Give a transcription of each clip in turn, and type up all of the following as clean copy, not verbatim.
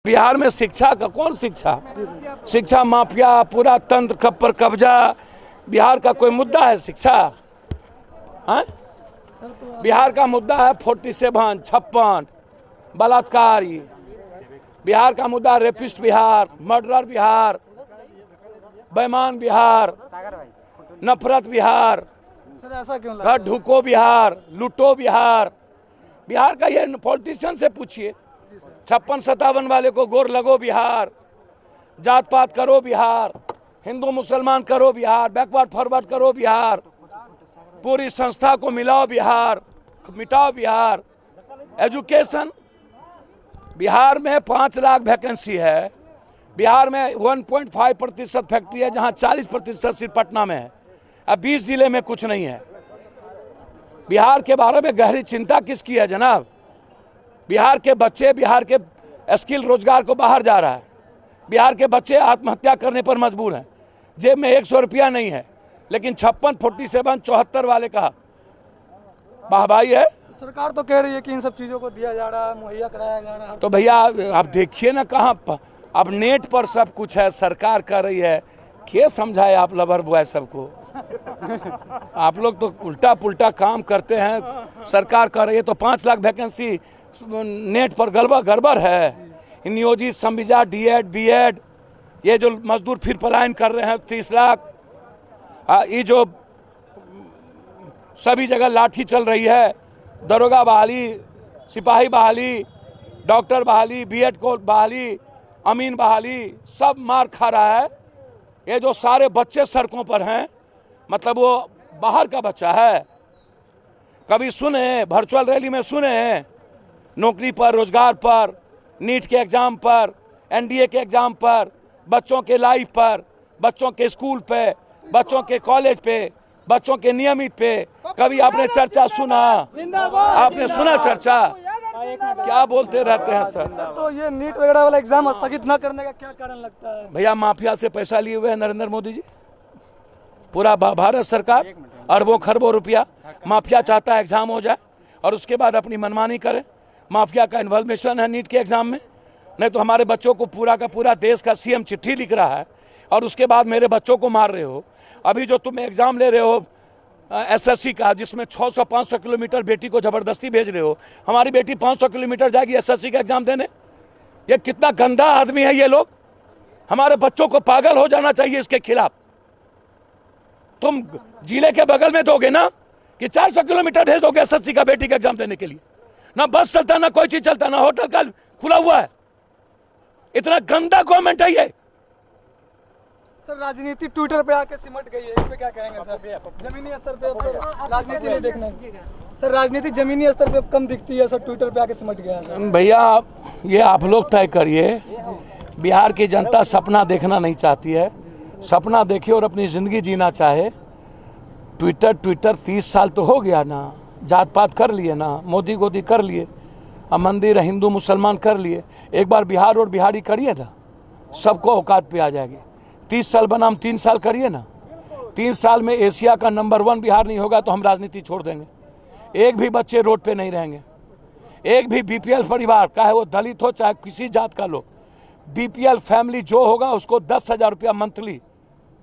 बिहार में शिक्षा का कौन शिक्षा माफिया, पूरा तंत्र पर कब्जा। बिहार का कोई मुद्दा है शिक्षा? हाँ, बिहार का मुद्दा है 47, 56 बलात्कार। बिहार का मुद्दा रेपिस्ट बिहार, मर्डरर बिहार, बेईमान बिहार, नफरत बिहार, ऐसा क्यों लगा? ढुको बिहार, लूटो बिहार। बिहार का ये पॉलिटिशियन से पूछिए। 56-57 वाले को गोर लगो बिहार, जात पात करो बिहार, हिंदू मुसलमान करो बिहार, बैकवर्ड फॉरवर्ड करो बिहार, पूरी संस्था को मिलाओ बिहार, मिटाओ बिहार। एजुकेशन, बिहार में 5 लाख वैकेंसी है। बिहार में 1.5% फैक्ट्री है, जहां 40% सिर्फ पटना में है। अब 20 जिले में कुछ नहीं है। बिहार के बारे में गहरी चिंता किसकी है जनाब? बिहार के बच्चे, बिहार के स्किल रोजगार को बाहर जा रहा है। बिहार के बच्चे आत्महत्या करने पर मजबूर हैं। जेब में 100 रुपया नहीं है, लेकिन 56, 47, 74 वाले का वाहवाही है। सरकार तो कह रही है कि इन सब चीज़ों को दिया जा रहा है, मुहैया कराया जा रहा है। तो भैया आप देखिए ना, कहाँ अब नेट पर सब कुछ है, सरकार कर रही है। क्या समझाए आप लवर बॉय सबको? आप लोग तो उल्टा पुल्टा काम करते हैं। सरकार कर रही है तो 5 लाख वैकेंसी नेट पर गड़बड़ है। नियोजित, संविदा, डीएड, बीएड, ये जो मजदूर फिर पलायन कर रहे हैं 30 लाख। ये जो सभी जगह लाठी चल रही है, दरोगा बहाली, सिपाही बहाली, डॉक्टर बहाली, बीएड को बहाली, अमीन बहाली, सब मार खा रहा है। ये जो सारे बच्चे सड़कों पर हैं, मतलब वो बाहर का बच्चा है। कभी सुने वर्चुअल रैली में सुने नौकरी पर, रोजगार पर, नीट के एग्जाम पर, एनडीए के एग्जाम पर, बच्चों के लाइफ पर, बच्चों के स्कूल पे, बच्चों के कॉलेज पे, बच्चों के नियमित पे कभी आपने चर्चा सुना? आपने सुना चर्चा? क्या बोलते रहते हैं सर? तो ये नीट वगैरह वाला एग्जाम स्थगित न करने का क्या कारण लगता है? भैया माफिया से पैसा लिए हुए हैं नरेंद्र मोदी जी। पूरा भारत सरकार अरबों खरबों रुपया, माफिया चाहता है एग्जाम हो जाए और उसके बाद अपनी मनमानी करे। माफिया का इन्वॉल्वेशन है नीट के एग्जाम में। नहीं तो हमारे बच्चों को पूरा का पूरा देश का सीएम चिट्ठी लिख रहा है और उसके बाद मेरे बच्चों को मार रहे हो। अभी जो तुम एग्जाम ले रहे हो एसएससी का, जिसमें 600-500 किलोमीटर बेटी को जबरदस्ती भेज रहे हो। हमारी बेटी 500 किलोमीटर जाएगी एसएससी का एग्जाम देने। ये कितना गंदा आदमी है ये लोग। हमारे बच्चों को पागल हो जाना चाहिए इसके खिलाफ। तुम जिले के बगल में दोगे ना कि 400 किलोमीटर भेज दोगे एसएससी का बेटी का एग्जाम देने के लिए? ना बस चलता, ना कोई चीज चलता, ना होटल का खुला हुआ है। इतना गंदा गवर्नमेंट है ये। सर राजनीति ट्विटर पे आके सिमट गई है, इस पे क्या कहेंगे सर? जमीनी स्तर पे राजनीति नहीं देखना सर, राजनीति जमीनी स्तर पे कम दिखती है सर, ट्विटर पे आके सिमट गया है। भैया ये आप लोग तय करिए। बिहार की जनता सपना देखना नहीं चाहती है। सपना देखे और अपनी जिंदगी जीना चाहे। ट्विटर 30 साल तो हो गया ना, जात पात कर लिए ना, मोदी गोदी कर लिए, अब मंदिर हिंदू मुसलमान कर लिए। एक बार बिहार और बिहारी करिए ना, सबको औकात पे आ जाएगी। 30 साल बनाम 3 साल करिए ना। 3 साल में एशिया का नंबर 1 बिहार नहीं होगा तो हम राजनीति छोड़ देंगे। एक भी बच्चे रोड पे नहीं रहेंगे। एक भी बीपीएल परिवार, चाहे वो दलित हो चाहे किसी जात का लोग, बीपीएल फैमिली जो होगा उसको 10,000 रुपया मंथली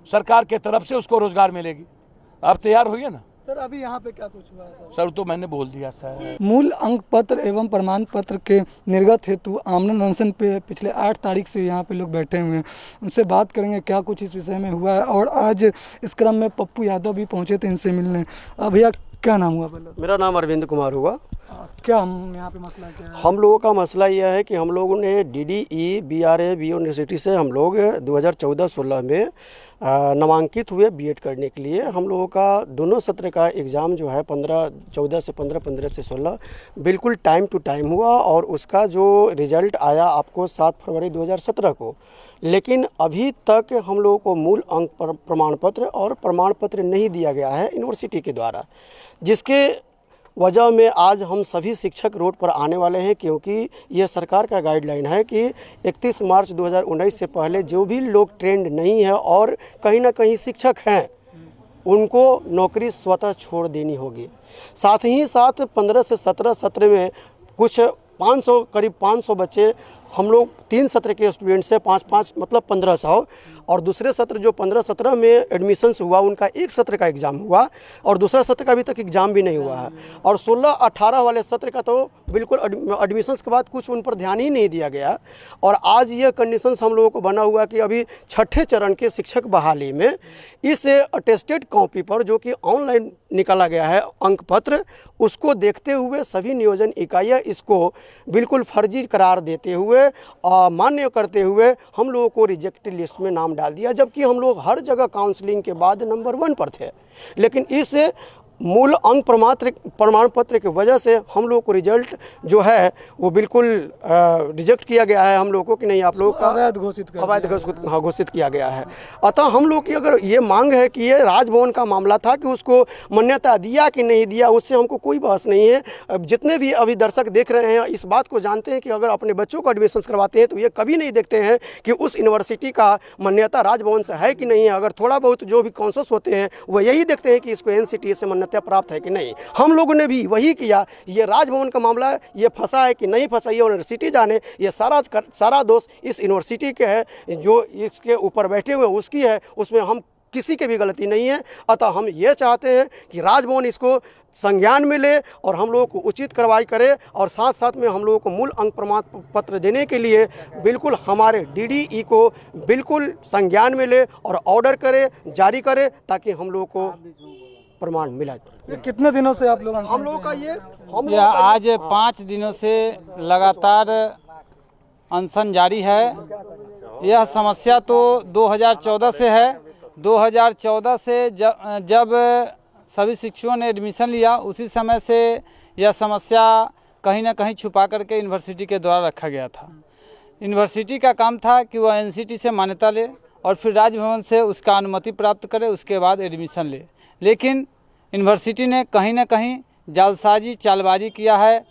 सरकार के तरफ से उसको रोजगार मिलेगी। आप तैयार होइए ना सर। अभी यहाँ पे क्या कुछ हुआ है सर? तो मैंने बोल दिया सर। मूल अंक पत्र एवं प्रमाण पत्र के निर्गत हेतु आमरण अनशन पे पिछले 8 तारीख से यहाँ पे लोग बैठे हुए हैं। उनसे बात करेंगे क्या कुछ इस विषय में हुआ है। और आज इस क्रम में पप्पू यादव भी पहुँचे थे इनसे मिलने। भैया क्या नाम हुआ पहले? मेरा नाम अरविंद कुमार हुआ। क्या हम यहाँ पे मसला क्या है? हम लोगों का मसला यह है कि हम लोगों ने DDE BRA यूनिवर्सिटी से हम लोग 2014-16 में नामांकित हुए बीएड करने के लिए। हम लोगों का दोनों सत्र का एग्ज़ाम जो है 14 से 15, 15 से 16 बिल्कुल टाइम टू टाइम हुआ और उसका जो रिज़ल्ट आया आपको 7 फरवरी 2017 को। लेकिन अभी तक हम लोगों को मूल अंक प्रमाण पत्र और प्रमाण पत्र नहीं दिया गया है यूनिवर्सिटी के द्वारा, जिसके वजह में आज हम सभी शिक्षक रोड पर आने वाले हैं। क्योंकि यह सरकार का गाइडलाइन है कि 31 मार्च 2019 से पहले जो भी लोग ट्रेंड नहीं है और कहीं ना कहीं शिक्षक हैं, उनको नौकरी स्वतः छोड़ देनी होगी। साथ ही साथ 15 से 17 सत्र में कुछ करीब 500 बच्चे हम लोग 3 सत्र के स्टूडेंट से 5-5 मतलब 1500, और दूसरे सत्र जो 15-17 में एडमिशन्स हुआ उनका एक सत्र का एग्ज़ाम हुआ और दूसरा सत्र का अभी तक एग्ज़ाम भी नहीं हुआ है। और 16-18 वाले सत्र का तो बिल्कुल एडमिशन्स के बाद कुछ उन पर ध्यान ही नहीं दिया गया। और आज ये कंडीशंस हम लोगों को बना हुआ कि अभी छठे चरण के शिक्षक बहाली में इस अटेस्टेड कॉपी पर जो कि ऑनलाइन निकाला गया है अंक पत्र, उसको देखते हुए सभी नियोजन इकाइयाँ इसको बिल्कुल फर्जी करार देते हुए मान्य करते हुए हम लोगों को रिजेक्टेड लिस्ट में नाम डाल दिया, जबकि हम लोग हर जगह काउंसलिंग के बाद नंबर 1 पर थे। लेकिन इस मूल अंक प्रमाण पत्र की वजह से हम लोग को रिजल्ट जो है वो बिल्कुल रिजेक्ट किया गया है हम लोगों को कि नहीं आप लोगों का अवैध घोषित किया गया है। अतः हम लोग की अगर ये मांग है कि ये राजभवन का मामला था कि उसको मान्यता दिया कि नहीं दिया, उससे हमको कोई बहस नहीं है। जितने भी अभी दर्शक देख रहे हैं इस बात को जानते हैं कि अगर अपने बच्चों को एडमिशन करवाते हैं तो ये कभी नहीं देखते हैं कि उस यूनिवर्सिटी का मान्यता राजभवन से है कि नहीं है। अगर थोड़ा बहुत जो भी कॉन्शस होते हैं वो यही देखते हैं कि इसको NCTA से मान्यता प्राप्त है कि नहीं। हम लोगों ने भी वही किया। ये राजभवन का मामला है, ये फंसा है कि नहीं फंसा ये यूनिवर्सिटी जाने। ये सारा दोष इस यूनिवर्सिटी के है, जो इसके ऊपर बैठे हुए उसकी है, उसमें हम किसी की भी गलती नहीं है। अतः हम ये चाहते हैं कि राजभवन इसको संज्ञान में ले और हम लोगों को उचित कार्रवाई करे और साथ साथ में हम लोगों को मूल अंक प्रमाण पत्र देने के लिए बिल्कुल हमारे DDE को बिल्कुल संज्ञान में ले और ऑर्डर करे, जारी करे, ताकि हम लोगों को प्रमाण मिला। कितने दिनों से आप लोग हम लोग का ये आज 5 दिनों से लगातार अनशन जारी है। यह समस्या तो 2014 से है। 2014 से जब सभी शिक्षकों ने एडमिशन लिया उसी समय से यह समस्या कहीं ना कहीं छुपा करके यूनिवर्सिटी के द्वारा रखा गया था। यूनिवर्सिटी का काम था कि वह NCT से मान्यता ले और फिर राजभवन से उसका अनुमति प्राप्त करे, उसके बाद एडमिशन ले। लेकिन यूनिवर्सिटी ने कहीं ना कहीं जालसाजी चालबाजी किया है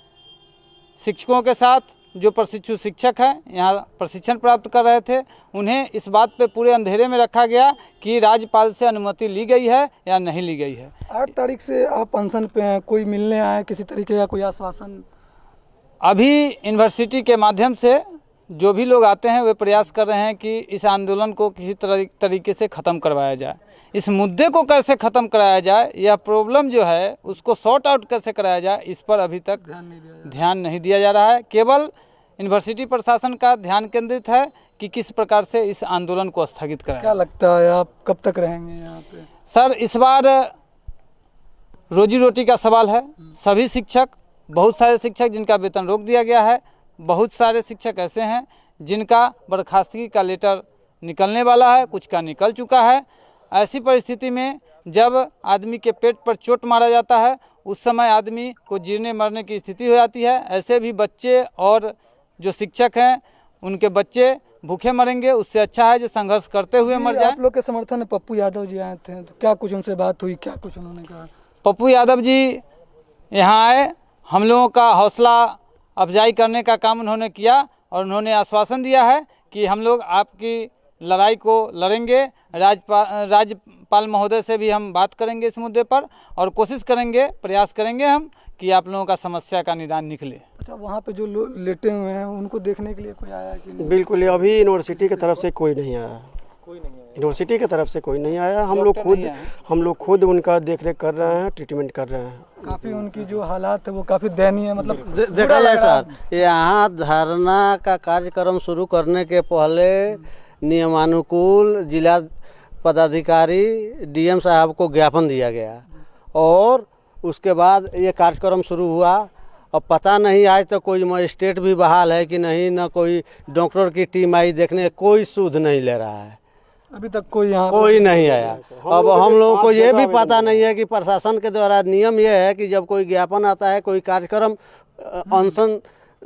शिक्षकों के साथ। जो प्रशिक्षु शिक्षक हैं यहाँ प्रशिक्षण प्राप्त कर रहे थे, उन्हें इस बात पे पूरे अंधेरे में रखा गया कि राज्यपाल से अनुमति ली गई है या नहीं ली गई है। 8 तारीख से आप अनशन पे हैं, कोई मिलने आए किसी तरीके का कोई आश्वासन? अभी यूनिवर्सिटी के माध्यम से जो भी लोग आते हैं वे प्रयास कर रहे हैं कि इस आंदोलन को किसी तरीके से ख़त्म करवाया जाए। इस मुद्दे को कैसे ख़त्म कराया जाए, यह प्रॉब्लम जो है उसको सॉर्ट आउट कैसे कराया जाए, इस पर अभी तक ध्यान नहीं दिया जा रहा है। केवल यूनिवर्सिटी प्रशासन का ध्यान केंद्रित है कि किस प्रकार से इस आंदोलन को स्थगित कराया। क्या लगता है आप कब तक रहेंगे यहाँ पे? सर, इस बार रोजी रोटी का सवाल है। सभी शिक्षक, बहुत सारे शिक्षक जिनका वेतन रोक दिया गया है, बहुत सारे शिक्षक ऐसे हैं जिनका बर्खास्तगी का लेटर निकलने वाला है, कुछ का निकल चुका है। ऐसी परिस्थिति में जब आदमी के पेट पर चोट मारा जाता है उस समय आदमी को जीने मरने की स्थिति हो जाती है। ऐसे भी बच्चे और जो शिक्षक हैं उनके बच्चे भूखे मरेंगे, उससे अच्छा है जो संघर्ष करते हुए मर जाए। आप लोग के समर्थन में पप्पू यादव जी आए थे, तो क्या कुछ उनसे बात हुई, क्या कुछ उन्होंने कहा? पप्पू यादव जी यहाँ आए, हम लोगों का हौसला अफजाई करने का काम उन्होंने किया और उन्होंने आश्वासन दिया है कि हम लोग आपकी लड़ाई को लड़ेंगे। राज्यपाल महोदय से भी हम बात करेंगे इस मुद्दे पर और कोशिश करेंगे, प्रयास करेंगे हम कि आप लोगों का समस्या का निदान निकले। अच्छा, वहाँ पे जो लोग लेटे हुए हैं उनको देखने के लिए कोई आया कि नहीं? बिल्कुल, अभी यूनिवर्सिटी की तरफ से कोई नहीं आया। यूनिवर्सिटी की तरफ से कोई नहीं आया। हम लोग खुद उनका देखरेख कर रहे हैं, ट्रीटमेंट कर रहे हैं। काफ़ी उनकी जो हालात है वो काफ़ी दयनीय है। मतलब देखा जाए सर, यहाँ धरना का कार्यक्रम शुरू करने के पहले नियमानुकूल जिला पदाधिकारी DM साहब को ज्ञापन दिया गया और उसके बाद ये कार्यक्रम शुरू हुआ। अब पता नहीं आज तक कोई मजिस्ट्रेट भी बहाल है कि नहीं, ना कोई डॉक्टर की टीम आई देखने, कोई सुध नहीं ले रहा है। अभी तक कोई यहाँ कोई नहीं आया। अब हम लोगों को ये भी पता नहीं है कि प्रशासन के द्वारा नियम यह है कि जब कोई ज्ञापन आता है, कोई कार्यक्रम अनशन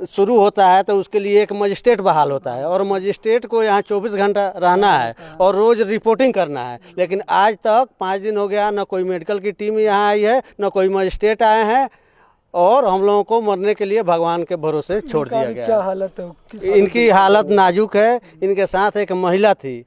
शुरू होता है तो उसके लिए एक मजिस्ट्रेट बहाल होता है और मजिस्ट्रेट को यहाँ 24 घंटा रहना है और रोज़ रिपोर्टिंग करना है। लेकिन आज तक 5 दिन हो गया, न कोई मेडिकल की टीम यहाँ आई है, न कोई मजिस्ट्रेट आए हैं और हम लोगों को मरने के लिए भगवान के भरोसे छोड़ दिया गया। क्या हालत है? इनकी हालत नाजुक है। इनके साथ एक महिला थी,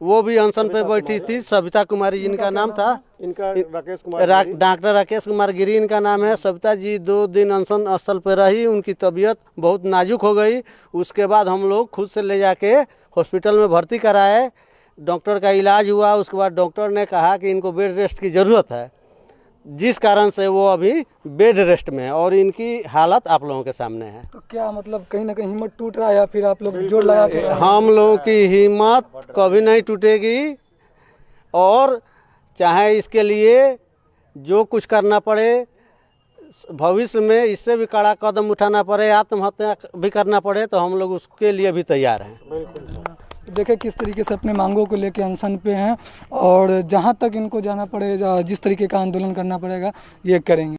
वो भी अनशन पे बैठी थी, सविता कुमारी जिनका नाम था। इनका राकेश कुमार डॉक्टर राकेश कुमार गिरी इनका नाम है। सविता जी 2 दिन अनशन स्थल पर रही, उनकी तबीयत बहुत नाजुक हो गई। उसके बाद हम लोग खुद से ले जाके हॉस्पिटल में भर्ती कराए, डॉक्टर का इलाज हुआ। उसके बाद डॉक्टर ने कहा कि इनको बेड रेस्ट की ज़रूरत है, जिस कारण से वो अभी बेड रेस्ट में है और इनकी हालत आप लोगों के सामने है। तो क्या मतलब कहीं ना कहीं हिम्मत टूट रहा है या फिर आप लोग जोर लगा के हम लोगों की हिम्मत कभी नहीं टूटेगी और चाहे इसके लिए जो कुछ करना पड़े, भविष्य में इससे भी कड़ा कदम उठाना पड़े, आत्महत्या भी करना पड़े, तो हम लोग उसके लिए भी तैयार हैं। देखें किस तरीके से अपने मांगों को लेकर अनशन पे हैं और जहां तक इनको जाना पड़ेगा, जिस तरीके का आंदोलन करना पड़ेगा ये करेंगे।